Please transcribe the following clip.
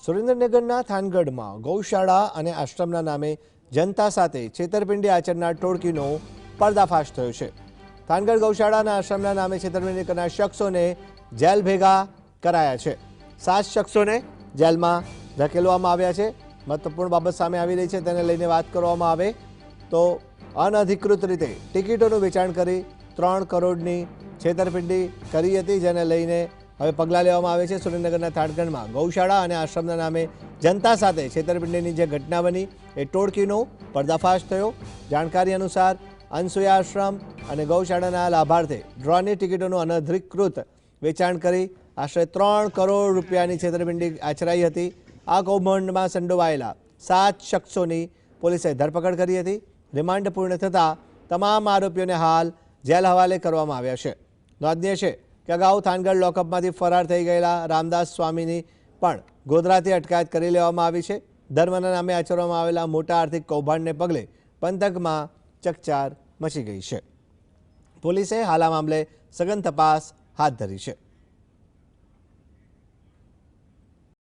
સુરેન્દ્રનગરના થાનગઢમાં ગૌશાળા અને આશ્રમના નામે જનતા સાથે છેતરપિંડી આચરનાર ટોળકીનો પર્દાફાશ થયો છે। થાનગઢ ગૌશાળા અને આશ્રમના નામે છેતરપિંડી કરનાર શખ્સોને જેલ ભેગા કરાયા છે। 7 શખ્સોને જેલમાં ધકેલવામાં આવ્યા છે। મહત્વપૂર્ણ બાબત સામે આવી રહી છે, તેને લઈને વાત કરવામાં આવે તો અનધિકૃત રીતે ટિકિટોનું વેચાણ કરી 3 કરોડની છેતરપિંડી કરી હતી, જેને લઈને હવે પગલાં લેવામાં આવે છે। સુરેન્દ્રનગરના થાનગઢમાં ગૌશાળા અને આશ્રમના નામે જનતા સાથે છેતરપિંડીની જે ઘટના બની એ ટોળકીનો પર્દાફાશ થયો। જાણકારી અનુસાર અનસુયા આશ્રમ અને ગૌશાળાના લાભાર્થે ડ્રોની ટિકિટોનું અનધિકૃત વેચાણ કરી આશરે 3 કરોડ રૂપિયાની છેતરપિંડી આચરાઈ હતી। આ કૌભાંડમાં સંડોવાયેલા 7 શખ્સોની પોલીસે ધરપકડ કરી હતી। રિમાન્ડ પૂર્ણ થતાં તમામ આરોપીઓને હાલ જેલ હવાલે કરવામાં આવ્યા છે। નોંધનીય છે કે અગાઉ થાનગઢ લોકઅપમાંથી ફરાર થઈ ગયેલા રામદાસ સ્વામીની પણ ગોધરાથી અટકાયત કરી લેવામાં આવી છે। ધર્મના નામે આચરવામાં આવેલા મોટા આર્થિક કૌભાંડને પગલે પંથકમાં ચકચાર મચી ગઈ છે। પોલીસે હાલ આ મામલે સઘન તપાસ હાથ ધરી છે।